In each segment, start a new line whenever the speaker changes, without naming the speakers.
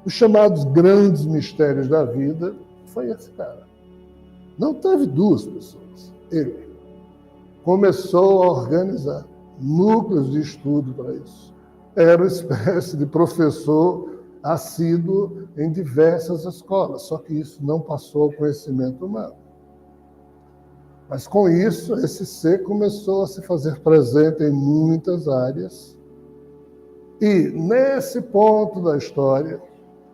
Os chamados grandes mistérios da vida foi esse cara. Não teve duas pessoas. Ele começou a organizar núcleos de estudo para isso. Era uma espécie de professor assíduo em diversas escolas, só que isso não passou ao conhecimento humano. Mas com isso, esse ser começou a se fazer presente em muitas áreas. E nesse ponto da história,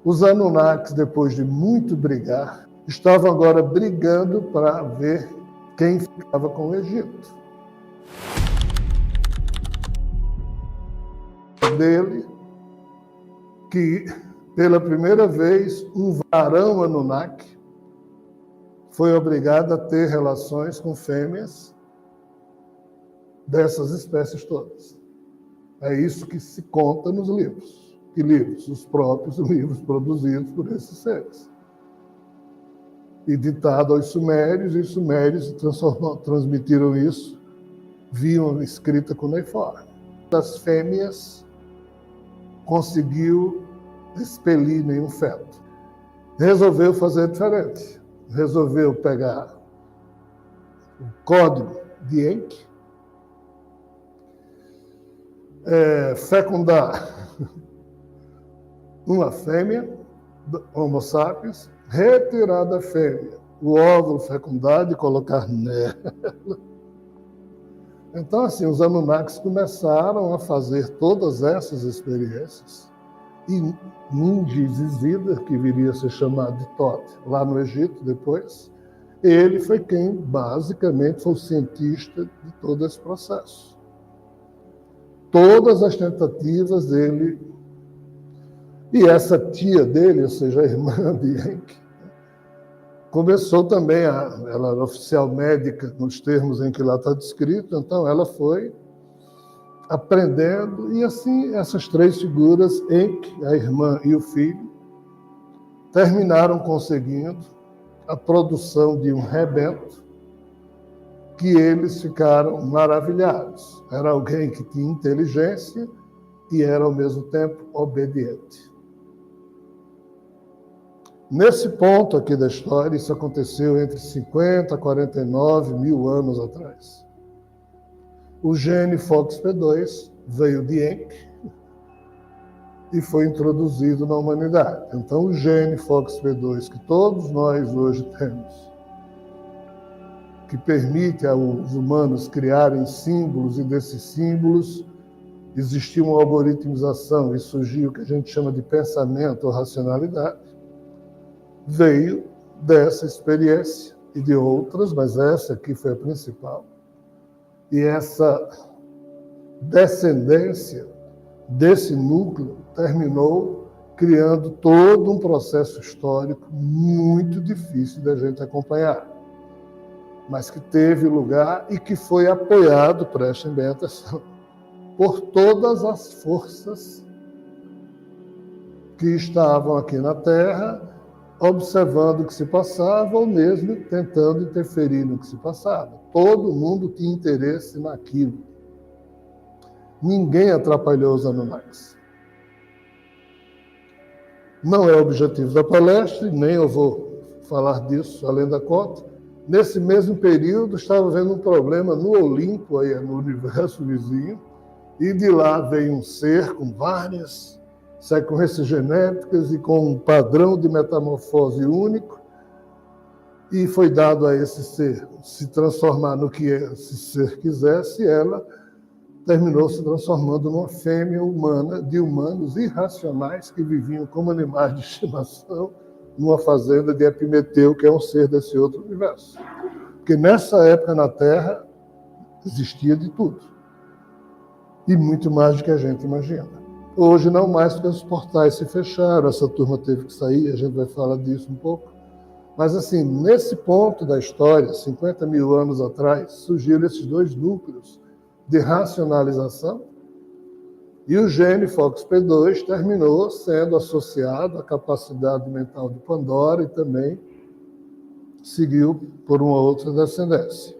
os Anunnakis, depois de muito brigar, estavam agora brigando para ver quem ficava com o Egito. Dele, que pela primeira vez um varão Anunnaki foi obrigado a ter relações com fêmeas dessas espécies todas. É isso que se conta nos livros. Que livros? Os próprios livros produzidos por esses seres. E ditado aos sumérios, e os sumérios transmitiram isso via uma escrita cuneiforme. Das fêmeas conseguiu expelir nenhum feto. Resolveu fazer diferente. Resolveu pegar o código de Enki, fecundar uma fêmea, Homo sapiens, retirar da fêmea o óvulo fecundado e colocar nela. Então, assim, os Anunnakis começaram a fazer todas essas experiências. E Ninjis Isidar, que viria a ser chamado de Thoth, lá no Egito depois, ele foi quem, basicamente, foi o cientista de todo esse processo. Todas as tentativas dele. E essa tia dele, ou seja, a irmã de Enki, começou também, ela era oficial médica, nos termos em que lá está descrito, então ela foi aprendendo, e assim essas três figuras, Enki, a irmã e o filho, terminaram conseguindo a produção de um rebento que eles ficaram maravilhados. Era alguém que tinha inteligência e era, ao mesmo tempo, obediente. Nesse ponto aqui da história, isso aconteceu entre 50 a 49 mil anos atrás. O gene FOXP2 veio de Enki e foi introduzido na humanidade. Então, o gene FOXP2 que todos nós hoje temos, que permite aos humanos criarem símbolos, e desses símbolos existia uma algoritmização e surgiu o que a gente chama de pensamento ou racionalidade, veio dessa experiência e de outras, mas essa aqui foi a principal. E essa descendência desse núcleo terminou criando todo um processo histórico muito difícil da gente acompanhar, mas que teve lugar e que foi apoiado, prestem bem atenção, por todas as forças que estavam aqui na Terra, observando o que se passava ou mesmo tentando interferir no que se passava. Todo mundo tinha interesse naquilo. Ninguém atrapalhou os Anunnakis. Não é o objetivo da palestra, nem eu vou falar disso além da conta. Nesse mesmo período, estava havendo um problema no Olimpo, aí, no universo vizinho, e de lá veio um ser com várias sequências genéticas e com um padrão de metamorfose único, e foi dado a esse ser se transformar no que esse ser quisesse, e ela terminou se transformando numa fêmea humana, de humanos irracionais que viviam como animais de estimação numa fazenda de Epimeteu, que é um ser desse outro universo. Porque nessa época na Terra existia de tudo. E muito mais do que a gente imagina. Hoje não mais, porque os portais se fecharam, essa turma teve que sair, a gente vai falar disso um pouco. Mas assim, nesse ponto da história, 50 mil anos atrás, surgiram esses dois núcleos de racionalização, e o gene FOXP2 terminou sendo associado à capacidade mental de Pandora e também seguiu por uma outra descendência.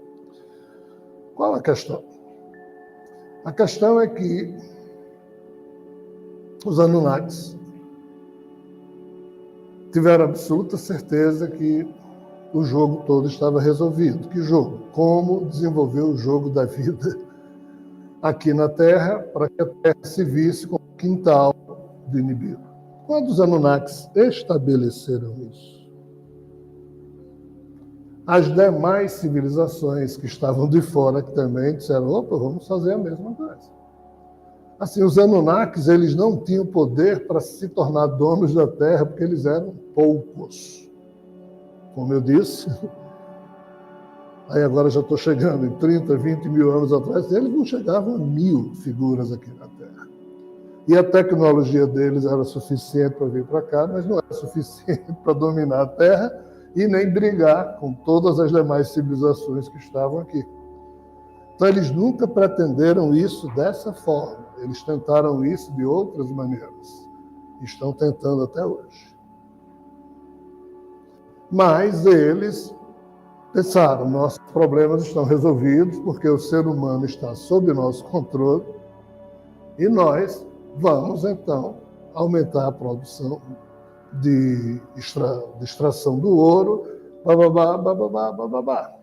Qual a questão? A questão é que os Anunnakis tiveram absoluta certeza que o jogo todo estava resolvido. Que jogo? Como desenvolver o jogo da vida aqui na Terra, para que a Terra se visse como um quintal de Nibiru. Quando os Anunnakis estabeleceram isso, as demais civilizações que estavam de fora que também disseram, opa, vamos fazer a mesma coisa. Assim, os Anunnakis, eles não tinham poder para se tornar donos da Terra, porque eles eram poucos. Como eu disse, aí agora já estou chegando em 30, 20 mil anos atrás, eles não chegavam a 1000 figuras aqui na Terra. E a tecnologia deles era suficiente para vir para cá, mas não era suficiente para dominar a Terra e nem brigar com todas as demais civilizações que estavam aqui. Então, eles nunca pretenderam isso dessa forma. Eles tentaram isso de outras maneiras. Estão tentando até hoje. Mas eles pensaram, nossos problemas estão resolvidos porque o ser humano está sob nosso controle e nós vamos, então, aumentar a produção de extração do ouro, bababá, bababá, bababá.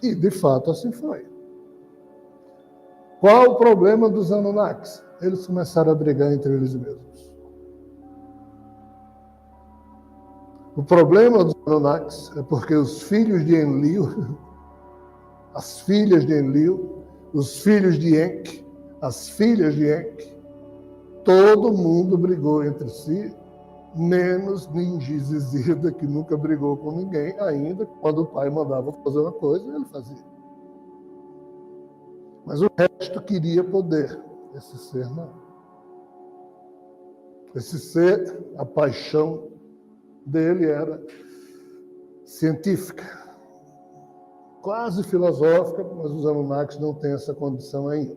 E, de fato, assim foi. Qual o problema dos Anunnakis? Eles começaram a brigar entre eles mesmos. O problema dos Anunnakis é porque os filhos de Enlil, as filhas de Enlil, os filhos de Enki, as filhas de Enki, todo mundo brigou entre si, menos Ninjizida, que nunca brigou com ninguém, ainda quando o pai mandava fazer uma coisa, ele fazia. Mas o resto queria poder. Esse ser não. Esse ser, a paixão dele era científica, quase filosófica, mas os Anunnakis não têm essa condição ainda.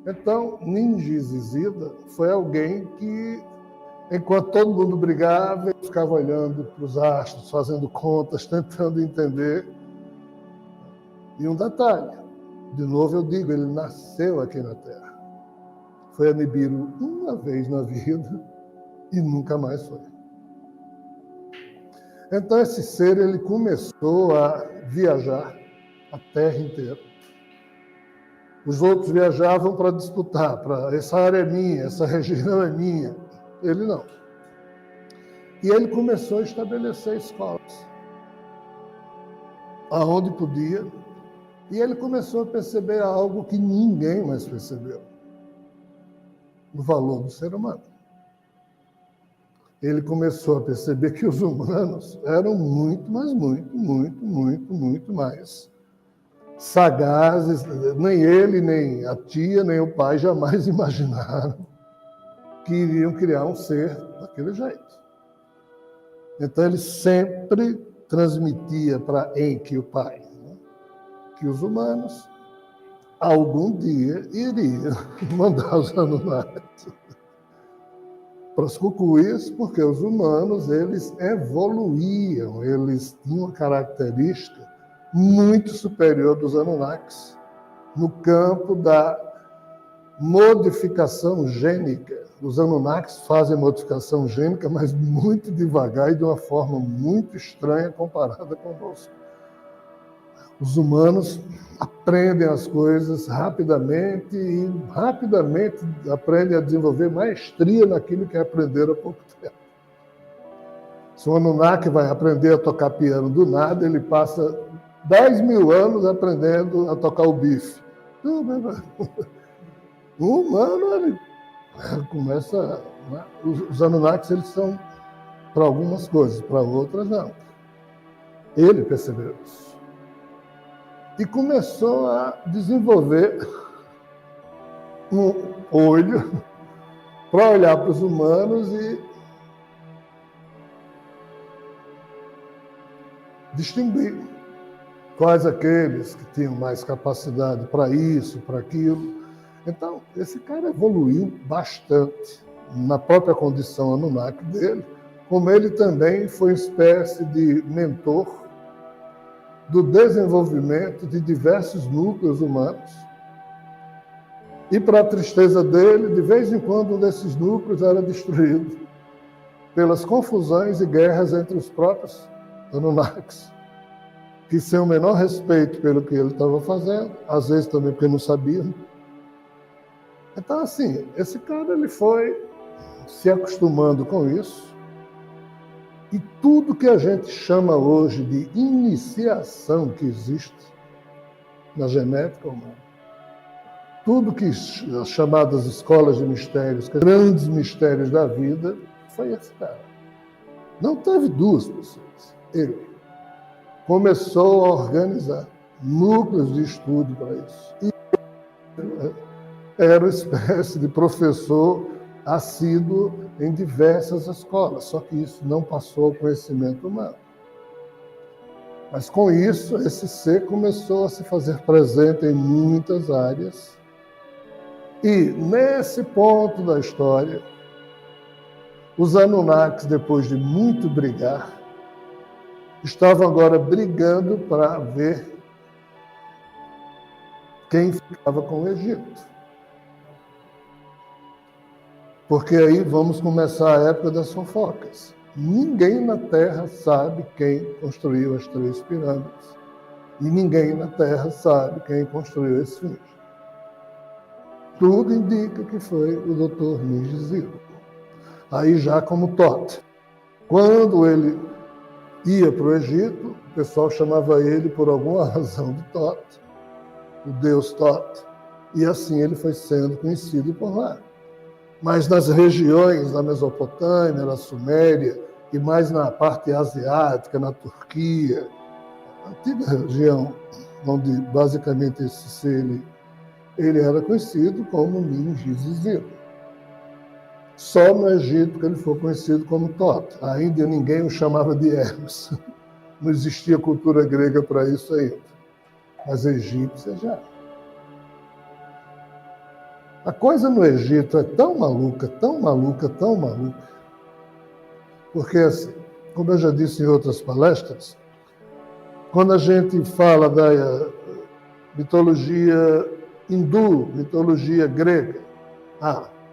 Então, Ninjizida foi alguém que, enquanto todo mundo brigava, ele ficava olhando para os astros, fazendo contas, tentando entender. E um detalhe, de novo eu digo, ele nasceu aqui na Terra. Foi a Nibiru uma vez na vida e nunca mais foi. Então esse ser, ele começou a viajar a Terra inteira. Os outros viajavam para disputar, para essa área é minha, essa região é minha. Ele não. E ele começou a estabelecer escolas, aonde podia, e ele começou a perceber algo que ninguém mais percebeu: o valor do ser humano. Ele começou a perceber que os humanos eram muito, mas muito mais sagazes. Nem ele, nem a tia, nem o pai jamais imaginaram que iriam criar um ser daquele jeito. Então ele sempre transmitia para Enki, o pai, que os humanos algum dia iriam mandar os Anunnakis para as cucuias, porque os humanos, eles evoluíam, eles tinham uma característica muito superior dos Anunnakis no campo da modificação gênica. Os Anunnakis fazem modificação gênica, mas muito devagar e de uma forma muito estranha comparada conosco. Os humanos aprendem as coisas rapidamente e rapidamente aprendem a desenvolver maestria naquilo que aprenderam há pouco tempo. Se um Anunnaki vai aprender a tocar piano do nada, ele passa 10 mil anos aprendendo a tocar o bife. O humano, ele começa... Os Anunnakis, eles são para algumas coisas, para outras não. Ele percebeu isso. E começou a desenvolver um olho para olhar para os humanos e distinguir quais aqueles que tinham mais capacidade para isso, para aquilo. Então, esse cara evoluiu bastante na própria condição Anunnaki dele, como ele também foi uma espécie de mentor do desenvolvimento de diversos núcleos humanos. E, para a tristeza dele, de vez em quando um desses núcleos era destruído. pelas confusões e guerras entre os próprios Anunnakis, que sem o menor respeito pelo que ele estava fazendo, às vezes também porque não sabiam. Então, assim, esse cara ele foi se acostumando com isso, e tudo que a gente chama hoje de iniciação que existe na genética humana, tudo que as chamadas escolas de mistérios, grandes mistérios da vida, foi esse cara. Não teve duas pessoas. Ele começou a organizar núcleos de estudo para isso. E era uma espécie de professor assíduo em diversas escolas, só que isso não passou ao conhecimento humano. Mas com isso, esse ser começou a se fazer presente em muitas áreas. E nesse ponto da história, os Anunnakis, depois de muito brigar, estavam agora brigando para ver quem ficava com o Egito. Porque aí vamos começar a época das fofocas. Ninguém na Terra sabe quem construiu as 3 pirâmides. E ninguém na Terra sabe quem construiu a Esfinge. Tudo indica que foi o Dr. Ningizilo. Aí já como Thoth. Quando ele ia para o Egito, o pessoal chamava ele por alguma razão de Thoth, o deus Thoth, e assim ele foi sendo conhecido por lá. Mas nas regiões da Mesopotâmia, na Suméria, e mais na parte asiática, na Turquia, a antiga região onde basicamente esse ser ele era conhecido como Ningizilo. Só no Egito que ele foi conhecido como Thoth. Ainda ninguém o chamava de Hermes. Não existia cultura grega para isso ainda. Mas a egípcia já. A coisa no Egito é tão maluca, tão maluca, tão maluca. Porque, assim, como eu já disse em outras palestras, quando a gente fala da mitologia hindu, mitologia grega,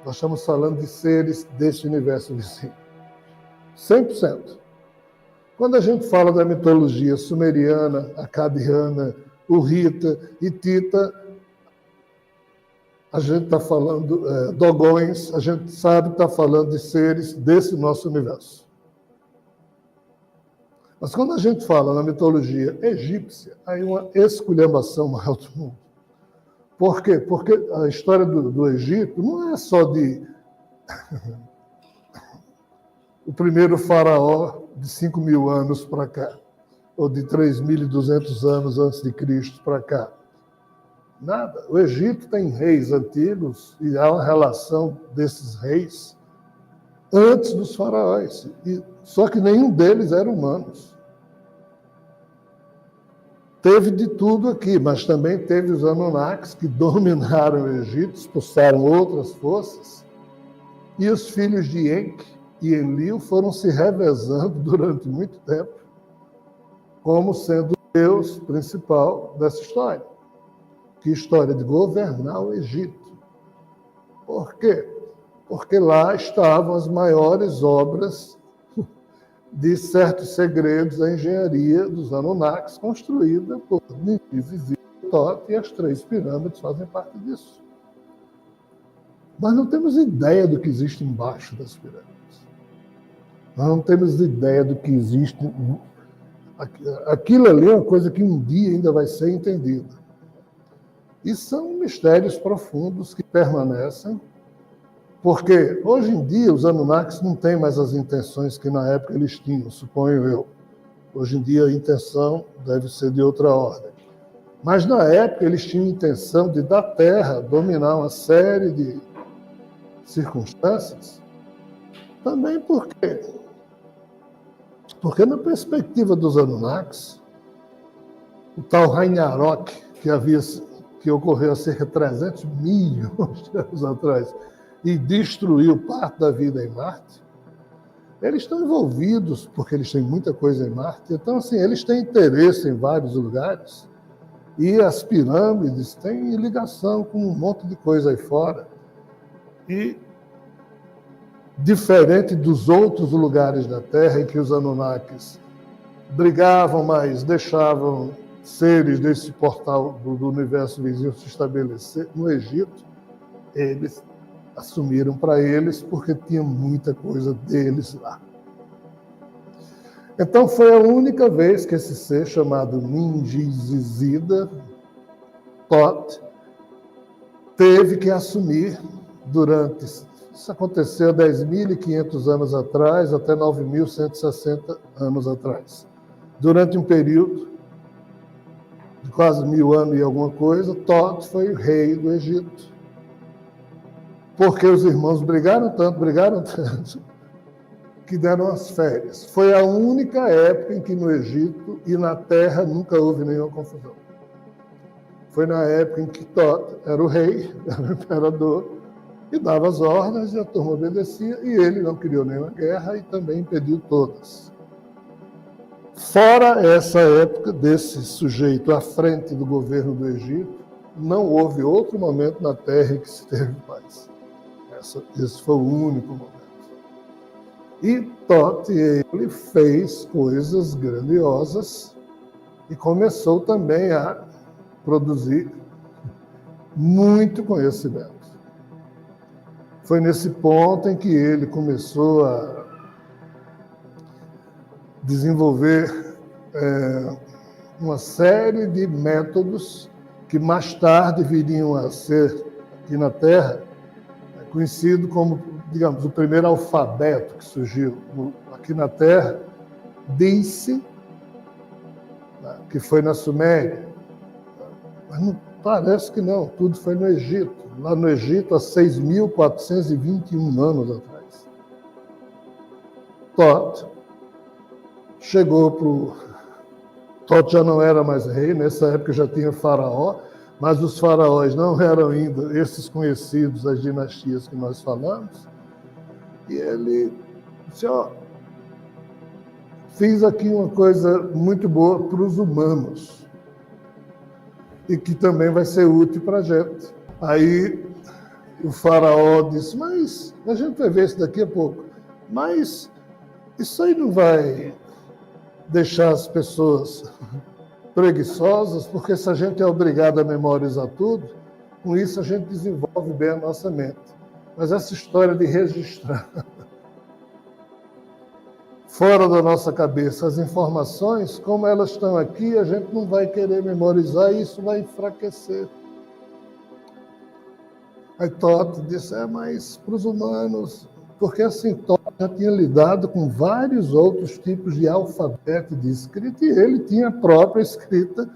nós estamos falando de seres deste universo vizinho. 100%. Quando a gente fala da mitologia sumeriana, acadiana, urrita, hitita, a gente está falando dogões, a gente sabe que está falando de seres desse nosso universo. Mas quando a gente fala na mitologia egípcia, aí uma esculhambação maior do mundo. Por quê? Porque a história do Egito não é só de o primeiro faraó de 5.000 anos para cá, ou de 3.200 anos antes de Cristo para cá. Nada. O Egito tem reis antigos e há uma relação desses reis antes dos faraós. Só que nenhum deles era humanos. Teve de tudo aqui, mas também teve os Anunnakis que dominaram o Egito, expulsaram outras forças, e os filhos de Enki e Enlil foram se revezando durante muito tempo como sendo o deus principal dessa história. Que história de governar o Egito. Por quê? Porque lá estavam as maiores obras de certos segredos da engenharia dos Anunnakis, construída por Ningizilo, Thoth, e as 3 pirâmides fazem parte disso. Nós não temos ideia do que existe embaixo das pirâmides. Nós não temos ideia do que existe. Aquilo ali é uma coisa que um dia ainda vai ser entendida. E são mistérios profundos que permanecem, porque hoje em dia os Anunnakis não têm mais as intenções que na época eles tinham, suponho eu. Hoje em dia a intenção deve ser de outra ordem. Mas na época eles tinham intenção de, da Terra, dominar uma série de circunstâncias. Também por quê? Porque na perspectiva dos Anunnakis, o tal Ragnarok, que ocorreu há cerca de 300 milhões de anos atrás e destruiu parte da vida em Marte, eles estão envolvidos, porque eles têm muita coisa em Marte, então, assim, eles têm interesse em vários lugares, e as pirâmides têm ligação com um monte de coisa aí fora. E diferente dos outros lugares da Terra em que os Anunnakis brigavam, mas deixavam seres desse portal do universo vizinho se estabelecer, no Egito, eles assumiram para eles porque tinha muita coisa deles lá. Então foi a única vez que esse ser chamado Ningizida, Thoth, teve que assumir durante, isso aconteceu 10.500 anos atrás até 9.160 anos atrás. Durante um período de quase 1000 anos e alguma coisa, Thoth foi o rei do Egito. Porque os irmãos brigaram tanto, que deram as férias. Foi a única época em que no Egito e na Terra nunca houve nenhuma confusão. Foi na época em que Thoth era o rei, era o imperador, e dava as ordens e a turma obedecia, e ele não criou nenhuma guerra e também impediu todas. Fora essa época desse sujeito à frente do governo do Egito, não houve outro momento na Terra em que se teve paz. Esse foi o único momento. E Thoth, ele fez coisas grandiosas e começou também a produzir muito conhecimento. Foi nesse ponto em que ele começou a desenvolver uma série de métodos que mais tarde viriam a ser, aqui na Terra, conhecido como, digamos, o primeiro alfabeto que surgiu aqui na Terra, disse que foi na Suméria. Mas não parece que não, tudo foi no Egito. Lá no Egito, há 6.421 anos atrás. Thoth chegou para o... Thoth já não era mais rei, nessa época já tinha faraó, mas os faraós não eram ainda esses conhecidos das dinastias que nós falamos. E ele disse, fiz aqui uma coisa muito boa para os humanos e que também vai ser útil para a gente. Aí o faraó disse, mas a gente vai ver isso daqui a pouco, mas isso aí não vai deixar as pessoas preguiçosas, porque se a gente é obrigado a memorizar tudo, com isso a gente desenvolve bem a nossa mente. Mas essa história de registrar fora da nossa cabeça as informações, como elas estão aqui, a gente não vai querer memorizar e isso vai enfraquecer. Aí Thoth disse, mas para os humanos, porque assim, Thoth já tinha lidado com vários outros tipos de alfabeto de escrita e ele tinha a própria escrita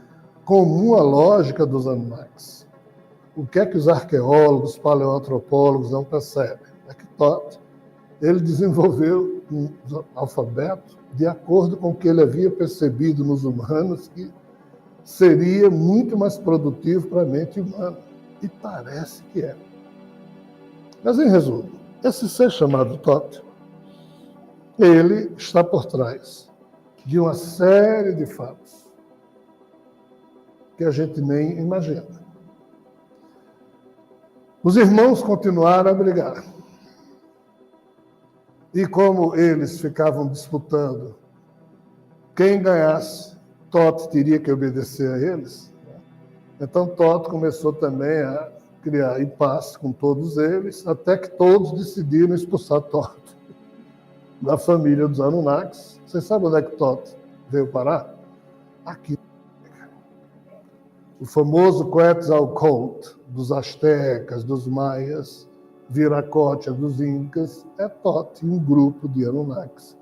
comum à lógica dos Anunnakis. O que é que os arqueólogos, paleoantropólogos não percebem? É que Thoth, ele desenvolveu um alfabeto de acordo com o que ele havia percebido nos humanos que seria muito mais produtivo para a mente humana. E parece que é. Mas, em resumo, esse ser chamado Thoth, ele está por trás de uma série de fatos que a gente nem imagina. Os irmãos continuaram a brigar. E como eles ficavam disputando quem ganhasse, Thoth teria que obedecer a eles. Então Thoth começou também a criar impasse com todos eles, até que todos decidiram expulsar Thoth da família dos Anunnakis. Vocês sabem onde é que Thoth veio parar? Aqui. O famoso Quetzalcoatl dos astecas, dos maias, Viracocha dos incas, é Thoth, um grupo de Anunnakis.